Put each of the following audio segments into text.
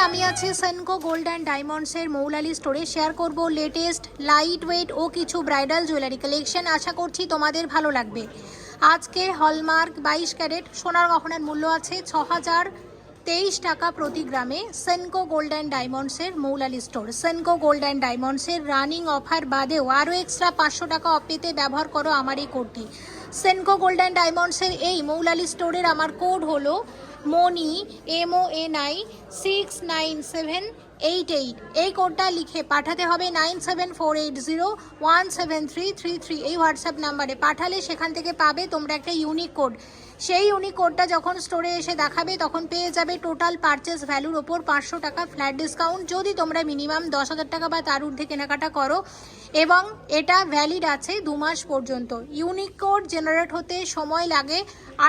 আমি আছি Senco gold and ডায়মন্ডসের মৌলালি স্টোরে শেয়ার করব লেটেস্ট লাইট ওয়েট ও কিছু ব্রাইডাল জুয়েলারি কালেকশন। আশা করছি তোমাদের ভালো লাগবে। আজকে হলমার্ক 22 ক্যারেট সোনার গহনার মূল্য আছে 6023 টাকা প্রতি গ্রামে। সেনকো গোল্ড অ্যান্ড ডায়মন্ডসের Moulali store. Senco gold and ডায়মন্ডসের রানিং অফার বাদেও আরও এক্সট্রা 500 টাকা অফ পেতে ব্যবহার করো আমার এই কোডটি। সেনকো গোল্ড অ্যান্ড ডায়মন্ডসের এই মৌলালি স্টোরের আমার কোড হলো মনি MONI 69788। এই কোডটা লিখে পাঠাতে হবে 9748017333 এই হোয়াটসঅ্যাপ নাম্বারে। পাঠালে সেখান থেকে পাবে তোমরা একটা ইউনিক কোড। সেই ইউনিক কোডটা যখন স্টোরে এসে দেখাবে তখন পেয়ে যাবে টোটাল পারচেস ভ্যালুর ওপর 500 টাকা ফ্ল্যাট ডিসকাউন্ট, যদি তোমরা মিনিমাম 10,000 টাকা বা তার ঊর্ধ্বে কেনাকাটা করো, এবং এটা ভ্যালিড আছে 2 মাস পর্যন্ত। ইউনিক কোড জেনারেট হতে সময় লাগে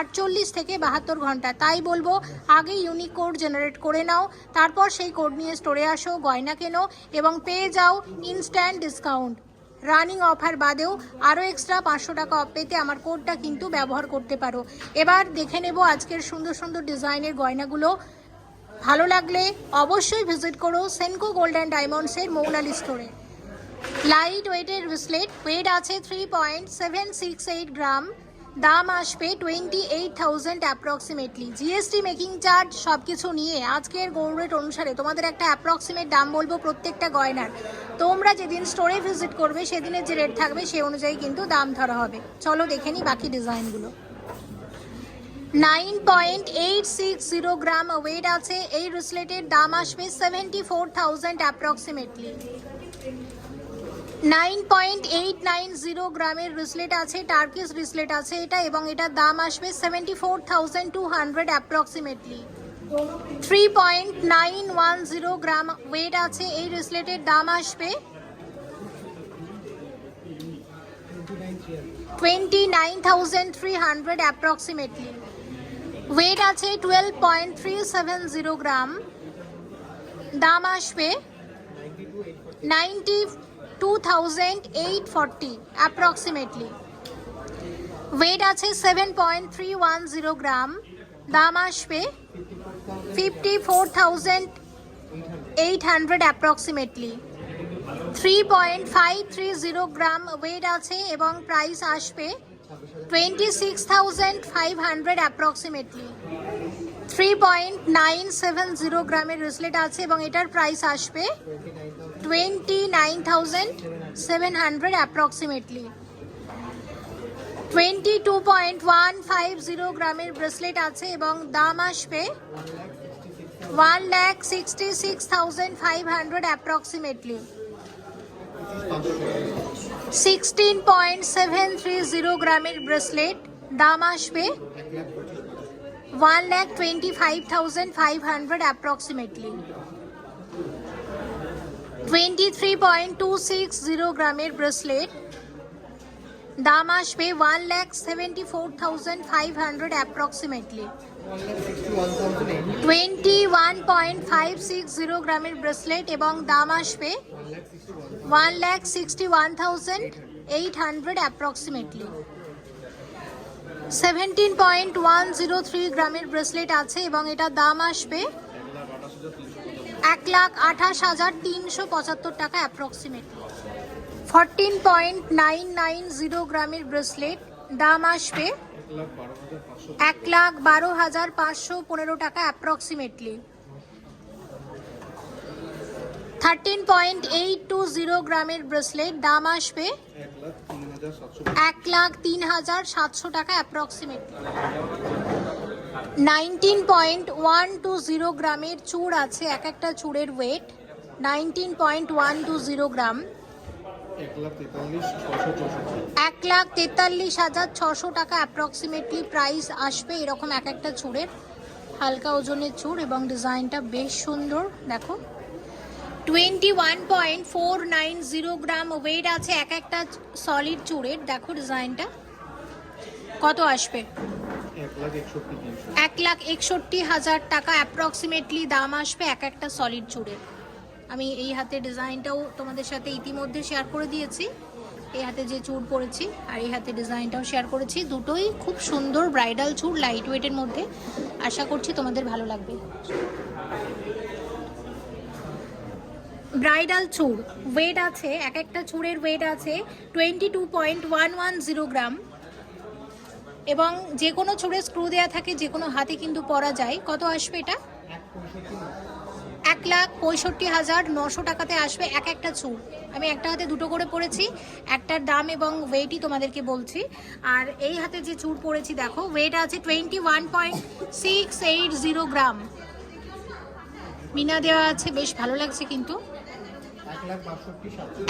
48 থেকে 72 ঘন্টা। তাই বলবো আগে ইউনিক কোড জেনারেট করে নাও, তারপর সেই কোড নিয়ে স্টোরে আসো, গয়না কেনো এবং পেয়ে যাও ইনস্ট্যান্ট ডিসকাউন্ট। রানিং অফার বাদেও আরও এক্সট্রা 500 টাকা অফ পেতে আমার কোডটা কিন্তু ব্যবহার করতে পারো। এবার দেখে নেব আজকের সুন্দর সুন্দর ডিজাইনের গয়নাগুলো। ভালো লাগলে অবশ্যই ভিজিট করো সেনকো গোল্ড অ্যান্ড ডায়মন্ডসের মৌলালি স্টোরে। লাইট ওয়েটের ব্রেসলেট, ওয়েট আছে 3.768 গ্রাম, দাম আসবে 28,000 অ্যাপ্রক্সিমেটলি। জিএসটি মেকিং চার্জ সব কিছু নিয়ে আজকের গোল্ড রেট অনুসারে তোমাদের একটা অ্যাপ্রক্সিমেট দাম বলবো প্রত্যেকটা গয়নার। তোমরা যেদিন স্টোরে ভিজিট করবে সেদিনের যে রেট থাকবে সে অনুযায়ী কিন্তু দাম ধরা হবে। চলো দেখে নিই বাকি ডিজাইনগুলো। 9.860 গ্রাম ওয়েট আছে এই ব্রেসলেটের, দাম আসবে 74,000 অ্যাপ্রক্সিমেটলি। 9.890 গ্রামের ব্রেসলেট আছে, টার্কিশ ব্রেসলেট আছে এটা, এবং এটার দাম আসবে 74,200 অ্যাপ্রক্সিমেটলি। 3.910 গ্রাম ওয়েট আছে এই ব্রেসলেটের, দাম আসবে 29,300 অ্যাপ্রক্সিমেটলি। ওয়েট আছে 12.370 গ্রাম, দাম আসবে 92,840 অ্যাপ্রক্সিমেটলি। ওয়েট আছে 7.310 গ্রাম, দাম আসবে 54,800 অ্যাপ্রক্সিমেটলি। 3.530 গ্রাম ওয়েট আছে এবং প্রাইস আসবে 26,500 অ্যাপ্রক্সিমেটলি। 3.970 গ্রামের ব্রেসলেট আছে এবং এটার প্রাইস আসবে 29,700 অ্যাপ্রক্সিমেটলি। 22.150 গ্রামের ব্রেসলেট আছে এবং দাম আসবে 1,66,500 অ্যাপ্রক্সিমেটলি। 16.730 গ্রামের ব্রেসলেট, দাম আসবে 1,25,500 অ্যাপ্রক্সিমেটলি। 23.260 গ্রামের ব্রেসলেট, দাম আসবে 1,74,500 অ্যাপ্রক্সিমেটলি। 21.560 গ্রামের ব্রেসলেট এবং দাম আসবে 1,61,800 অ্যাপ্রক্সিমেটলি। 17.103 গ্রামের ব্রেসলেট আছে এবং এটার দাম আসবে 1,28,375 টাকা অ্যাপ্রক্সিমেটলি। 14.990 গ্রামের ব্রেসলেট, দাম আসবে 1,12,515 টাকা অ্যাপ্রক্সিমেটলি। 13.820 গ্রামের ব্রেসলেট, দাম আসবে 1,03,700 টাকা অ্যাপ্রক্সিমেটলি। 19.120 গ্রামের চূড় আছে, এক একটা চূড়ের ওয়েট 19.120 গ্রাম, 1,43,600 টাকা অ্যাপ্রক্সিমেটলি প্রাইস আসবে। এরকম এক একটা চূড়ের, হালকা ওজনের চূড় এবং ডিজাইনটা বেশ সুন্দর দেখো। 21.490 গ্রাম ওয়েট আছে এক একটা সলিড চূড়ের, দেখো ডিজাইনটা কত আসবে 1,61,000 টাকা অ্যাপ্রক্সিমেটলি দাম আসবে এক একটা সলিড চূড়ের। আমি এই হাতে ডিজাইনটাও তোমাদের সাথে ইতিমধ্যে শেয়ার করে দিয়েছি, এই হাতে যে চূড় পরেছি আর এই হাতে ডিজাইনটাও শেয়ার করেছি। দুটোই খুব সুন্দর ব্রাইডাল চূড় লাইট ওয়েটের মধ্যে। আশা করছি তোমাদের ভালো লাগবে। ব্রাইডাল চুড়, ওয়েট আছে, এক একটা চুড়ের ওয়েট আছে 22.110 গ্রাম, এবং যে কোনো চুড়ে স্ক্রু দেওয়া থাকে, যে কোনো হাতে কিন্তু পরা যায়। কত আসবে এটা? 1,65,900 টাকাতে আসবে এক একটা চুড়। আমি একটা হাতে দুটো করে পরেছি, একটার দাম এবং ওয়েটই তোমাদেরকে বলছি। আর এই হাতে যে চুড় পরেছি দেখো, ওয়েট আছে 21.680 গ্রাম, মিনা দেওয়া আছে, বেশ ভালো লাগছে কিন্তু।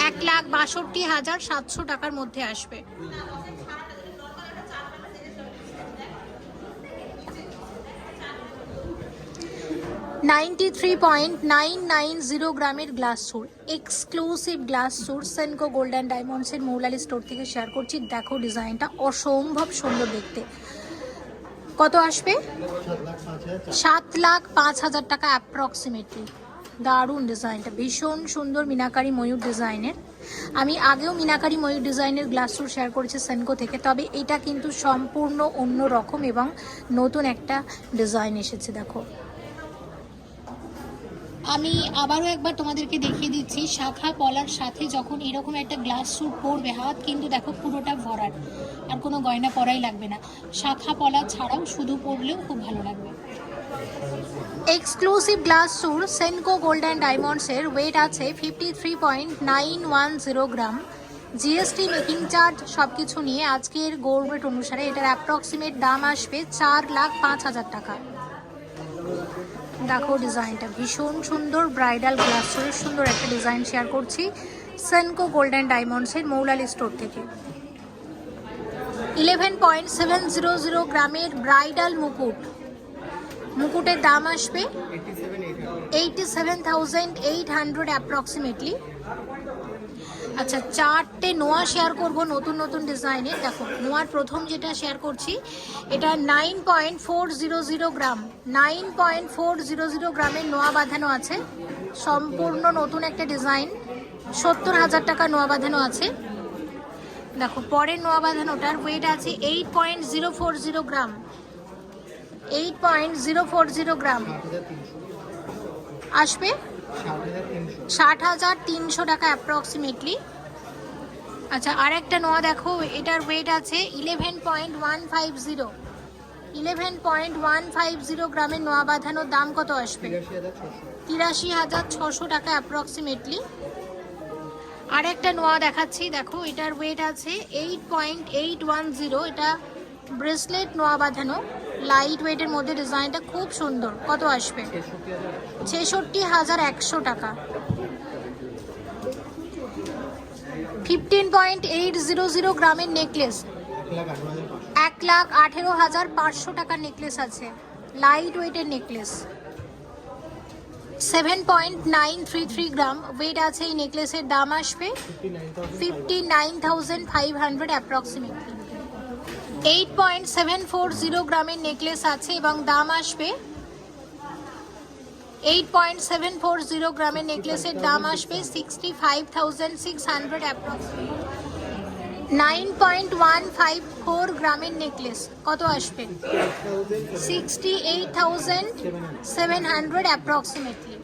1,62,700 টাকার মধ্যে আসবে। $93.990 গ্রামের গ্লাস চুড়, এক্সক্লুসিভ গ্লাস চুড়, সেনকো গোল্ড অ্যান্ড ডায়মন্ডসের মৌলালি স্টোর থেকে শেয়ার করছি। দেখো ডিজাইনটা অসম্ভব সুন্দর দেখতে। কত আসবে? 7,05,000 টাকা অ্যাপ্রক্সিমেটলি। দারুণ ডিজাইনটা, ভীষণ সুন্দর মিনাকারি ময়ূর ডিজাইনের। আমি আগেও মিনাকারি ময়ূর ডিজাইনের গ্লাস চুড় শেয়ার করেছি সেনকো থেকে, তবে এটা কিন্তু সম্পূর্ণ অন্য রকম এবং নতুন একটা ডিজাইন এসেছে। দেখো আমি আবারও একবার তোমাদেরকে দেখিয়ে দিচ্ছি, শাখা পলার সাথে যখন এরকম একটা গ্লাস স্যুট পরবে, হাত কিন্তু দেখো পুরোটা ভরাট, আর কোনো গয়না পরাই লাগবে না। শাখা পলা ছাড়াও শুধু পরলেও খুব ভালো লাগবে। Exclusive glass suit Senco gold and ডায়মন্ডসের, ওয়েট আছে 53.910 গ্রাম, জিএসটি মেকিং চার্জ সব কিছু নিয়ে আজকের গোল্ড রেট অনুসারে এটার অ্যাপ্রক্সিমেট দাম আসবে 4,05,000 টাকা। দেখো ডিজাইনটা ভীষণ সুন্দর, ব্রাইডাল গ্লাস চুড়ের সুন্দর একটা ডিজাইন শেয়ার করছি সেনকো গোল্ড অ্যান্ড ডায়মন্ডসের মৌলালি স্টোর থেকে। 11.700 গ্রামের ব্রাইডাল মুকুট, মুকুটের দাম আসবে 87,800 অ্যাপ্রক্সিমেটলি। আচ্ছা, চারটে নোয়া শেয়ার করব নতুন নতুন ডিজাইনের। দেখো নোয়ার প্রথম যেটা শেয়ার করছি, এটা 9.400 গ্রাম, 9.400 গ্রামের নোয়া বাঁধানো আছে, সম্পূর্ণ নতুন একটা ডিজাইন। 70,000 টাকা নোয়া বাঁধানো আছে। দেখো পরের নোয়া বাঁধানোটার ওয়েট আছে 8.040 গ্রাম, 8.040 গ্রাম আসবে 60,300 টাকা অ্যাপ্রক্সিমেটলি। আচ্ছা, আর একটা নোয়া দেখো, এটার ওয়েট আছে 11.150 গ্রামের নোয়া বাঁধানোর দাম কত আসবে? 83,600 টাকা অ্যাপ্রক্সিমেটলি। আর একটা নোয়া দেখাচ্ছি, দেখো এটার ওয়েট আছে 8.810, এটা ব্রেসলেট নোয়া বাঁধানো, লাইট ওয়েটের মধ্যে, ডিজাইনটা খুব সুন্দর। কত আসবে? 66,100 টাকা। 15.800 গ্রামের নেকলেস, 1,18,500 টাকার নেকলেস আছে, লাইট ওয়েটের নেকলেস। 7.933 গ্রাম ওয়েট আছে এই নেকলেসের, দাম আসবে 59,500 অ্যাপ্রক্সিমেটলি। 8.740 গ্রামের নেকলেস আছে এবং দাম আসবে 8.740 গ্রামের নেকলেসের দাম আসবে 65,600 অ্যাপ্রক্সিমেটলি। 9.154 গ্রামের নেকলেস কত আসবে? 68,700 অ্যাপ্রক্সিমেটলি।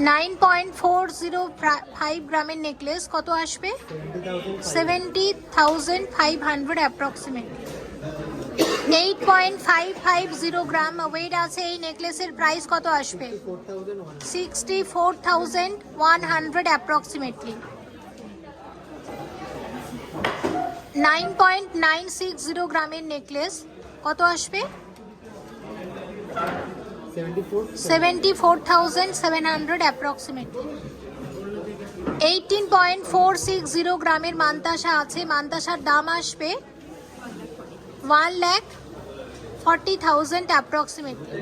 9.405 গ্রামের নেকলেস কত আসবে? 70,500 অ্যাপ্রক্সিমেটলি। 8.550 গ্রাম ওয়েট আছে এই নেকলেসের, প্রাইস কত আসবে? 64,100 অ্যাপ্রক্সিমেটলি। 9.960 গ্রামের নেকলেস কত আসবে? 74,700 অ্যাপ্রক্সিমেটলি। 18.460 গ্রামের মান্তাসা আছে, মান্তাসার দাম আসবে 1,40,000 অ্যাপ্রক্সিমেটলি।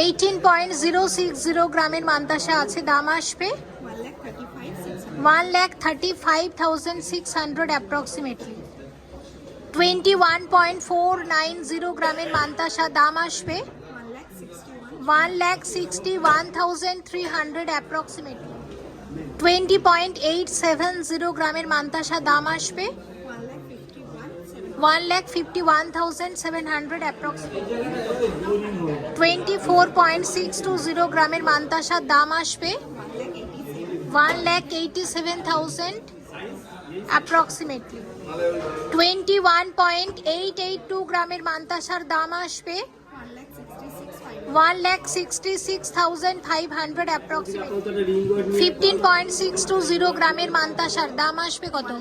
18.060 গ্রামের মান্তাসা আছে, দাম আসবে 1,35,600 অ্যাপ্রক্সিমেটলি। 21.490 গ্রামের মান্তাসা, দাম আসবে 1,61,300 অ্যাপ্রক্সিমেটলি। 20.870 গ্রামের মান্তাসা, দাম আসবে 1,51,700 approximately. 24.620 গ্রামের মান্তাসার দাম আসবে 1,87,000 approximately. 21.882 গ্রামের মান্তাসার দাম আসবে 1,66,500 approximately. 15.620 গ্রামের মান্তাসার দাম আসবে কত?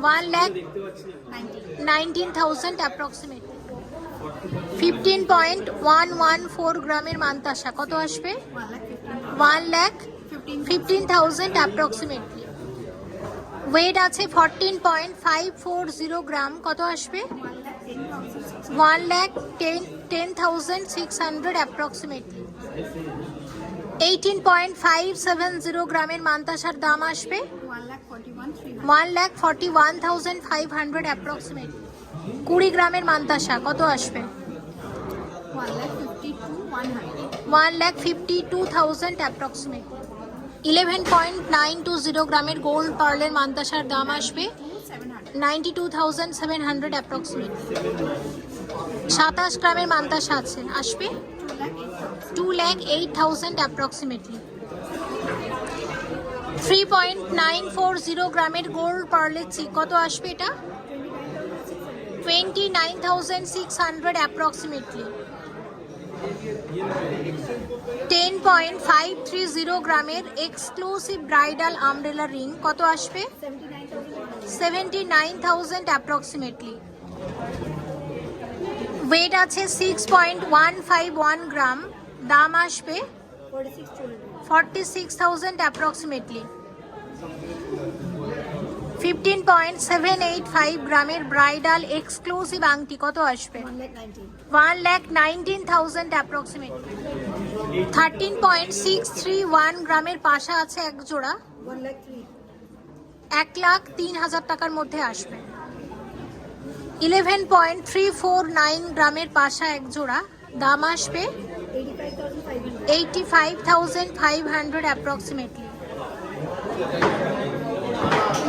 1,19,000 approximately. 15.114 গ্রামের মান্তাসা কত আসবে? 1,15,000 approximately. ওয়েট আছে 14.540 গ্রাম, কত আসবে? 1,10,600 approximately. 18.570 গ্রামের মান্তাসার দাম আসবে 1,41,500 approximately. 20 গ্রামের মান্তাসা কত আসবে? 1,52,000 approximately. 11.920 গ্রামের গোল্ড পার্লের মান্তাসার দাম আসবে 92,700 approximately. 27 গ্রামের মান্তাসা আছে, আসবে 2,08,000 approximately. 3.940 গ্রামের গোল্ড পার্লের চিক কত আসবে? এটা 29,600 approximately. 10.530 গ্রামের এক্সক্লুসিভ ব্রাইডাল আমব্রেলা রিং কত আসবে? 79,000 approximately. ওয়েট আছে 6.151 গ্রাম, দাম আসবে 46,000 approximately. 15.785 গ্রামের ব্রাইডাল এক্সক্লুসিভ আংটি কত আসবে? 1,19,000 approximately. 13.631 গ্রামের পাশা আছে এক জোড়া, 1,03,000 টাকার মধ্যে আসবে. 11.349 গ্রামের পাশা এক জোড়া, দাম আসবে 85,500 approximately.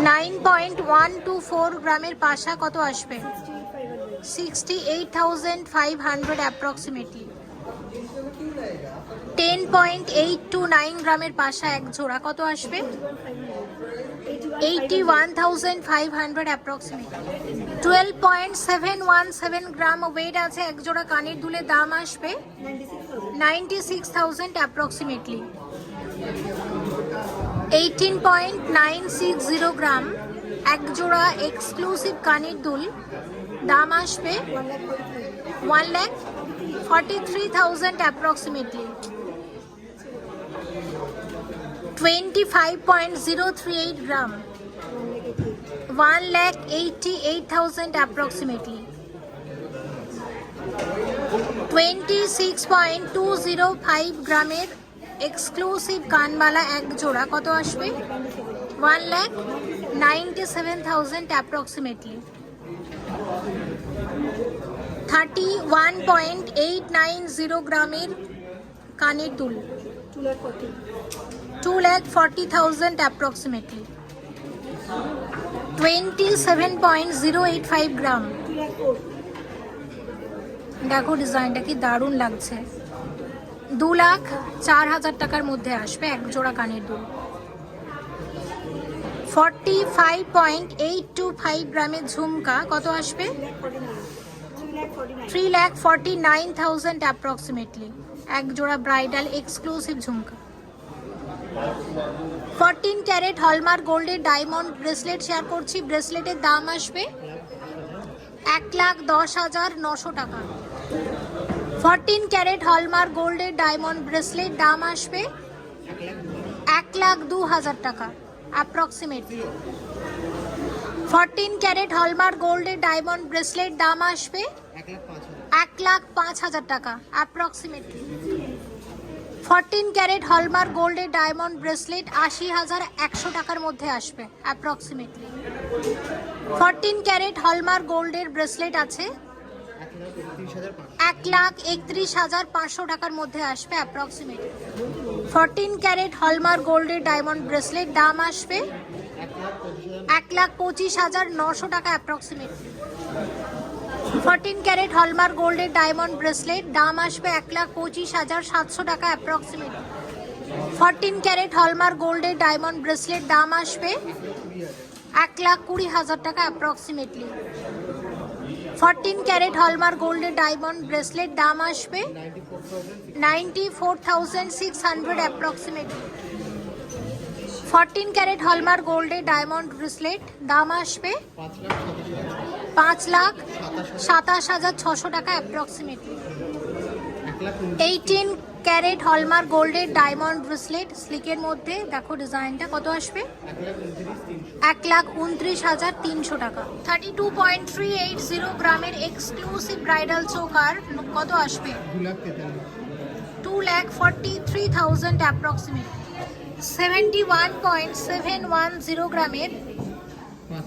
9.124 গ্রামের পাশা কত আসবে? 68,500 approximately. 10.829 গ্রামের পাশা এক জোড়া কত আসবে? 81,500 approximately. 12.717 গ্রাম ওয়েট আছে এক জোড়া কানের দুলের, দাম আসবে 96,000 approximately. 18.960 গ্রাম এক জোড়া এক্সক্লুসিভ কানের দুল, দাম আসবে 1,43,000 approximately. 25.038 গ্রাম, 1,88,000 approximately. 26.205 গ্রামের এক্সক্লুসিভ কানবালা এক জোড়া কত আসবে? 1,97,000 approximately. 31.890 গ্রামের কানের দুল, 2,40,000 approximately. 27.085 গ্রাম, দেখো ডিজাইনটা কি দারুণ লাগছে, 2,04,000 টাকার মধ্যে আসবে এক জোড়া কানের দুল. 45.825 গ্রামের ঝুমকা কত আসবে? 3,49,000 approximately. এক জোড়া ব্রাইডাল এক্সক্লুসিভ ঝুমকা. 14 ক্যারেট হলমার্ক গোল্ডের ডায়মন্ড ব্রেসলেট শেয়ার করছি, ব্রেসলেটের দাম আসবে 1,10,900 টাকা. 14 ক্যারেট হলমার্ক গোল্ডের ডায়মন্ড ব্রেসলেট দাম আসবে 1,02,000 টাকা অ্যাপ্রক্সিমেটলি. 14 ক্যারেট হলমার্ক গোল্ডের ডায়মন্ড ব্রেসলেট দাম আসবে 1,05,000 টাকা অ্যাপ্রক্সিমেটলি. 14 ক্যারেট হলমার্ক গোল্ডের ডায়মন্ড ব্রেসলেট 80,100 টাকার মধ্যে আসবে অ্যাপ্রক্সিমেটলি. 14 ক্যারেট হলমার্ক গোল্ডের ব্রেসলেট আছে 1,31,500 টাকার মধ্যে আসবে অ্যাপ্রক্সিমেটলি. 14 ক্যারেট হলমার্ক গোল্ডের ডায়মন্ড ব্রেসলেট দাম আসবে 1,25,900 টাকা অ্যাপ্রক্সিমেটলি. 14 ক্যারেট হলমার্ক গোল্ডের ডায়মন্ড ব্রেসলেট, দাম আসবে 1,25,700 টাকা অ্যাপ্রক্সিমেট। 14 ক্যারেট হলমার্ক গোল্ডের ডায়মন্ড ব্রেসলেট, দাম আসবে 1,20,000 টাকা অ্যাপ্রক্সিমেটলি। 14 ক্যারেট হলমার্ক গোল্ডের ডায়মন্ড ব্রেসলেট, দাম আসবে 94,600 অ্যাপ্রক্সিমেটলি। 14 ক্যারেট হলমার্ক গোল্ডের ডায়মন্ড ব্রেসলেট, দাম আসবে 5,27,600 টাকা অ্যাপ্রক্সিমেটলি। 18 ক্যারেট হলমার্ক গোল্ডের ডায়মন্ড ব্রেসলেট, স্লিকের মধ্যে দেখো ডিজাইনটা কত আসবে, 1,29,300 টাকা। 32.380 গ্রামের এক্সক্লুসিভ ব্রাইডাল চোকার কত আসবে, 2,43,000 অ্যাপ্রক্সিমেট। 71.710 গ্রামের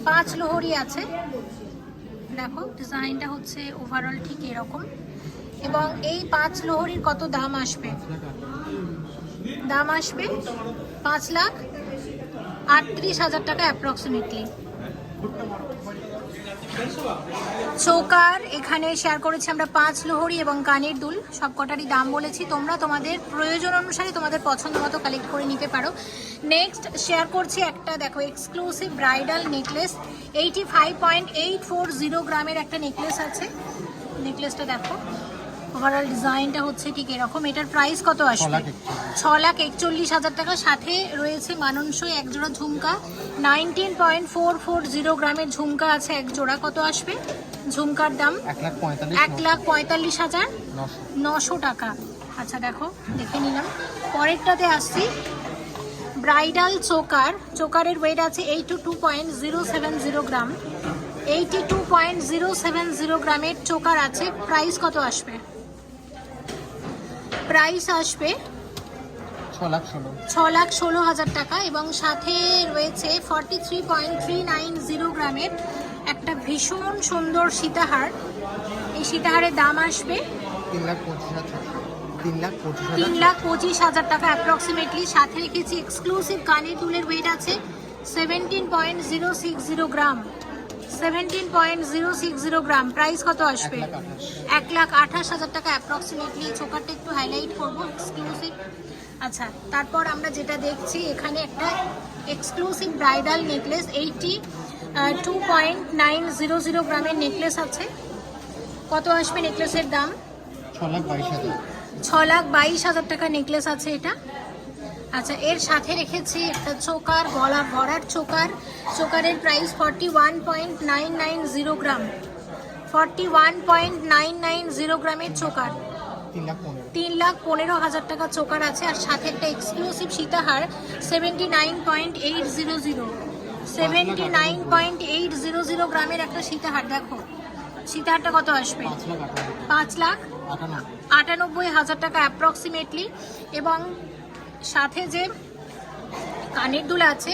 5 লোহরি আছে, দেখো ডিজাইনটা হচ্ছে ওভারঅল ঠিক এরকম। এবং এই 5 লোহরির কত দাম আসবে, দাম আসবে 5,38,000 টাকা অ্যাপ্রক্সিমেটলি। চোকার এখানে শেয়ার করেছি আমরা 5 লোহরি এবং কানের দুল, সবকটারই দাম বলেছি। তোমরা তোমাদের প্রয়োজন অনুসারে তোমাদের পছন্দ মতো কালেক্ট করে নিতে পারো। নেক্সট শেয়ার করছি একটা দেখো এক্সক্লুসিভ ব্রাইডাল নেকলেস, 85.840 গ্রামের একটা নেকলেস আছে। নেকলেসটা দেখো ওভারঅল ডিজাইনটা হচ্ছে ঠিক এরকম। এটার প্রাইস কত আসবে, 6,41,000 টাকা। সাথে রয়েছে মানানসই এক জোড়া ঝুমকা, 19.440 গ্রামের ঝুমকা আছে এক জোড়া। কত আসবে ঝুমকার দাম, 1,45,900 টাকা। আচ্ছা দেখো দেখে নিলাম। পরেরটাতে আসছি ব্রাইডাল চোকার, চোকারের ওয়েট আছে 82.070 গ্রাম, 82.070 গ্রামের চোকার আছে। প্রাইস কত আসবে, প্রাইস আসবে 6,16,000 টাকা। এবং সাথে রয়েছে 43.390 গ্রামের একটা ভীষণ সুন্দর সীতাহার। এই সীতাহারের দাম আসবে 3,25,000 টাকা অ্যাপ্রক্সিমেটলি। সাথে রেখেছি এক্সক্লুসিভ কানের দুলের ওয়েট আছে 17.060 গ্রাম, 17.060 গ্রাম। প্রাইস কত আসবে, 1,28,000 টাকা অ্যাপ্রক্সিমেটলি। চোকারটা একটু হাইলাইট করবো এক্সক্লুসিভ। আচ্ছা তারপর আমরা যেটা দেখছি এখানে একটা এক্সক্লুসিভ ব্রাইডাল নেকলেস, 82.900 গ্রামের নেকলেস আছে। কত আসবে নেকলেসের দাম, 6,22,000 টাকা নেকলেস আছে এটা। আচ্ছা এর সাথে রেখেছি একটা চোকার, গলা ভরার চোকার। চোকারের প্রাইস 41.990 গ্রাম, 41.990 গ্রামের চোকার, 3,15,000 টাকা চোকার আছে। আর সাথে একটা এক্সক্লুসিভ সীতাহার 79.800 গ্রামের একটা সীতাহার। দেখো সীতাহারটা কত আসবে, 5,98,000 টাকা অ্যাপ্রক্সিমেটলি। এবং সাথে যে কানের দুল আছে,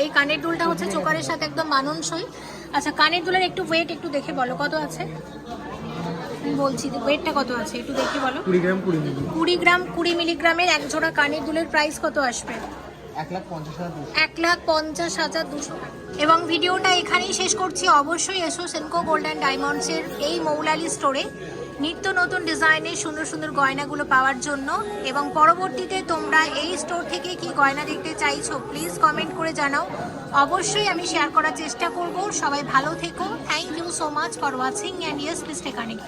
এই কানের দুলটা হচ্ছে চোকারের সাথে একদম মানানসই। আচ্ছা কানের দুলের একটু ওয়েট একটু দেখে বলো কত আছে, বলছি ওয়েটটা কত আছে একটু দেখে বলো। 20 গ্রাম 20 মিলিগ্রামের এক জোড়া কানের দুলের প্রাইস কত আসবে, 1,50,200 টাকা। এবং ভিডিওটা এখানেই শেষ করছি। অবশ্যই এসো সেনকো গোল্ড অ্যান্ড ডায়মন্ডসের এই মৌলালি স্টোরে নিত্য নতুন ডিজাইনের সুন্দর সুন্দর গয়নাগুলো পাওয়ার জন্য। এবং পরবর্তীতে তোমরা এই স্টোর থেকে কি গয়না দেখতে চাইছো প্লিজ কমেন্ট করে জানাও, অবশ্যই আমি শেয়ার করার চেষ্টা করব। সবাই ভালো থেকো, thank you so much for watching and yes please stay connected.